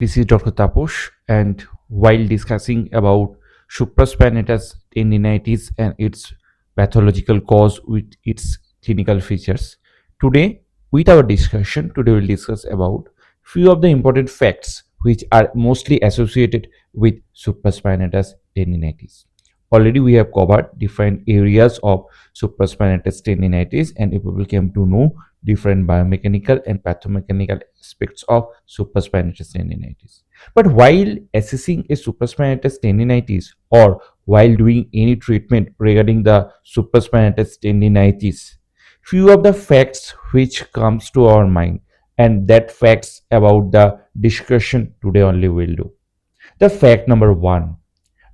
This is Dr. Taposh, and while discussing about supraspinatus tendinitis and its pathological cause with its clinical features, today we'll discuss about few of the important facts which are mostly associated with supraspinatus tendinitis. Already we have covered different areas of supraspinatus tendinitis, and people came to know different biomechanical and pathomechanical aspects of supraspinatus tendinitis. But while assessing a supraspinatus tendinitis or while doing any treatment regarding the supraspinatus tendinitis, few of the facts which comes to our mind, and that facts about the discussion today only will do. The fact number one: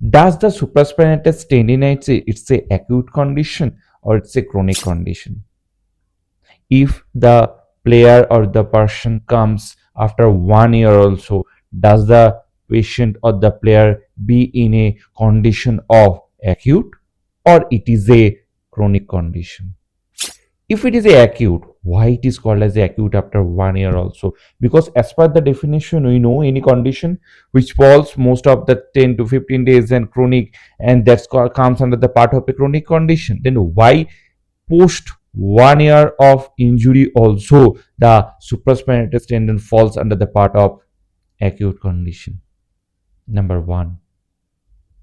does the supraspinatus tendinitis it's a acute condition or it's a chronic condition? If the player or the person comes after 1 year also, does the patient or the player be in a condition of acute or it is a chronic condition? If it is a acute, why it is called as acute after 1 year also? Because as per the definition, we know any condition which falls most of the 10 to 15 days and chronic, and that comes under the part of a chronic condition. Then why post 1 year of injury also the supraspinatus tendon falls under the part of acute condition? Number one.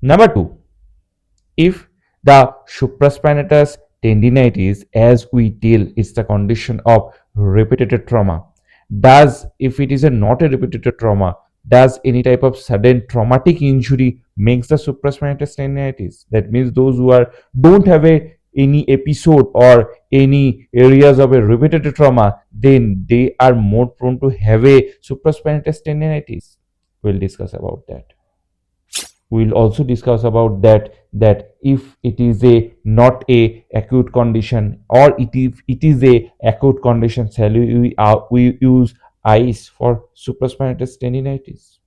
Number two, if the supraspinatus tendinitis, as we tell, is the condition of repeated trauma, does, if it is not a repeated trauma, does any type of sudden traumatic injury makes the supraspinatus tendinitis? That means those who don't have any episode or any areas of a repeated trauma, then they are more prone to have a supraspinatus tendinitis. We'll discuss about that. We'll also discuss about that if it is not a acute condition, or if it is a acute condition, shall we use ice for supraspinatus tendinitis?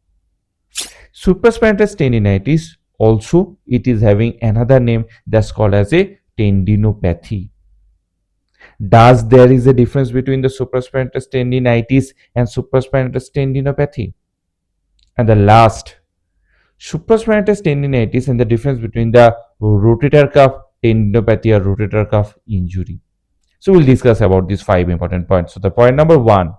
Supraspinatus tendinitis also, it is having another name that's called as a tendinopathy. Does there is a difference between the supraspinatus tendinitis and supraspinatus tendinopathy? And the last, supraspinatus tendinitis and the difference between the rotator cuff tendinopathy or rotator cuff injury. So we'll discuss about these 5 important points. So the point number 1,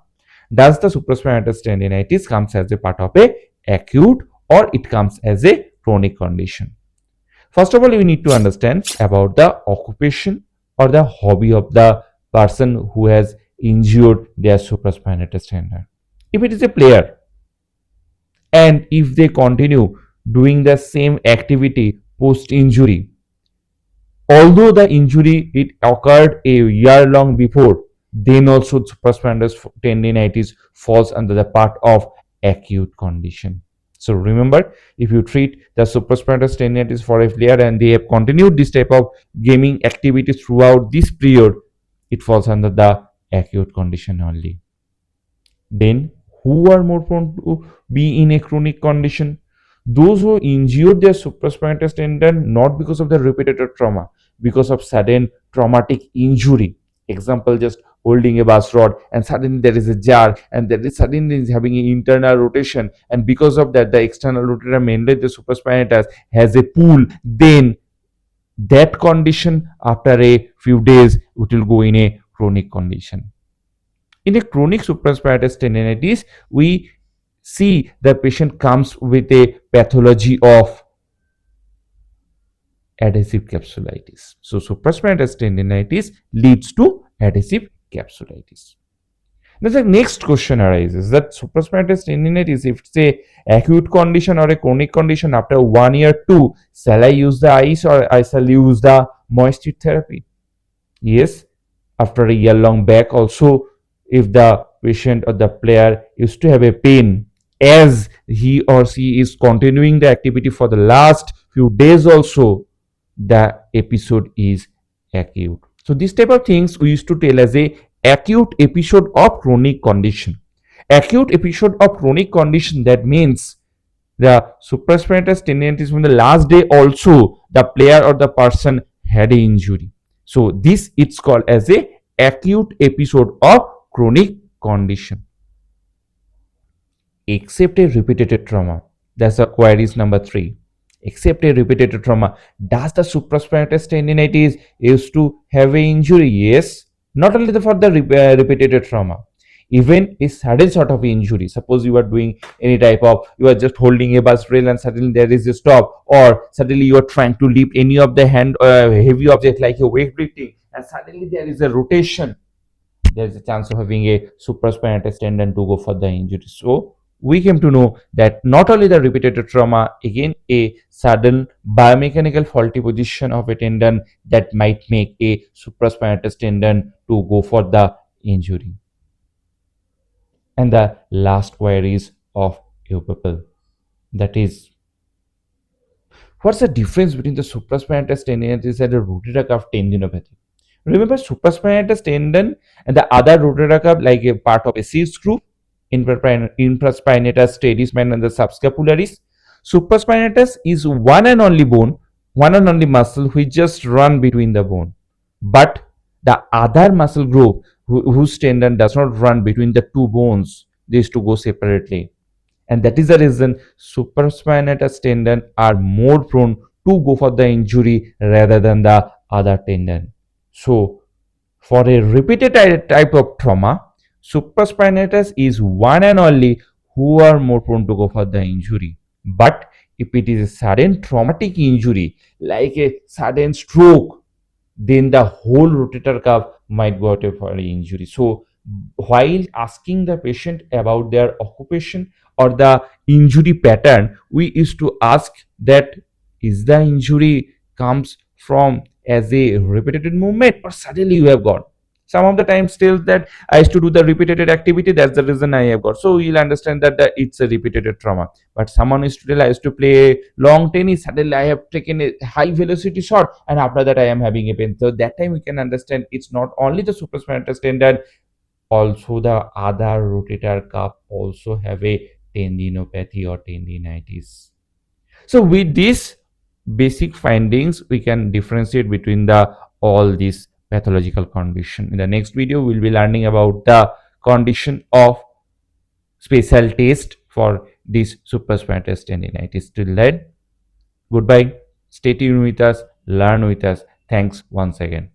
does the supraspinatus tendinitis comes as a part of a acute or it comes as a chronic condition? First of all, we need to understand about the occupation or the hobby of the person who has injured their supraspinatus tendon. If it is a player and if they continue doing the same activity post injury, although the injury it occurred a year long before, then also supraspinatus tendinitis falls under the part of acute condition. So remember, if you treat the supraspinatus tendinitis for a player and they have continued this type of gaming activities throughout this period, it falls under the acute condition only. Then who are more prone to be in a chronic condition? Those who injured their supraspinatus tendon not because of the repeated trauma, because of sudden traumatic injury. Example, just holding a bus rod and suddenly there is a jar and there is suddenly is having an internal rotation, and because of that the external rotator, mainly the supraspinatus, has a pull, then that condition after a few days it will go in a chronic condition. In a chronic supraspinatus tendinitis, we see the patient comes with a pathology of adhesive capsulitis. So supraspinatus tendinitis leads to adhesive capsulitis. Now the next question arises that supraspinatus tendinitis, if it's a acute condition or a chronic condition, after 1 year too, shall I use the ice or I shall use the moisture therapy? Yes, after a year long back also, if the patient or the player used to have a pain as he or she is continuing the activity for the last few days also, the episode is acute. So this type of things we used to tell as a acute episode of chronic condition. Acute episode of chronic condition, that means the supraspinatus tendinitis from the last day also the player or the person had an injury. So this it's called as a acute episode of chronic condition. except a repeated trauma. That's the queries number 3. Except a repeated trauma, does the supraspinatus tendinitis used to have a injury? Yes, not only for the repeated trauma, even a sudden sort of injury. Suppose you are doing any type of, you are just holding a bus rail and suddenly there is a stop, or suddenly you are trying to lift any of the hand heavy object like a weightlifting, and suddenly there is a rotation, there is a chance of having a supraspinatus tendon to go for the injury. So we came to know that not only the repeated trauma, again a sudden biomechanical faulty position of a tendon that might make a supraspinatus tendon to go for the injury. And the last queries of your people, that is, what's the difference between the supraspinatus tendinitis and the rotator cuff tendinopathy? Remember, supraspinatus tendon and the other rotator cuff, like a part of a C screw, infraspinatus, teres and the subscapularis. Supraspinatus is one and only bone, one and only muscle which just run between the bone. But the other muscle group whose tendon does not run between the two bones, these two go separately. And that is the reason supraspinatus tendon are more prone to go for the injury rather than the other tendon. So for a repeated type of trauma, supraspinatus is one and only who are more prone to go for the injury. But if it is a sudden traumatic injury like a sudden stroke, then the whole rotator cuff might go out for an injury. So while asking the patient about their occupation or the injury pattern, we used to ask that is the injury comes from as a repeated movement or suddenly you have got. Some of the time still that I used to do the repeated activity, that's the reason I have got. So you'll understand that it's a repeated trauma. But someone is to tell I used to play long tennis, suddenly I have taken a high velocity shot and after that I am having a pain. So that time we can understand it's not only the supraspinatus tendon, also the other rotator cuff also have a tendinopathy or tendinitis. So with these basic findings, we can differentiate between the all these pathological condition. In the next video, we'll be learning about the condition of special test for this supraspinatus tendinitis. Till then, goodbye. Stay tuned with us, learn with us. Thanks once again.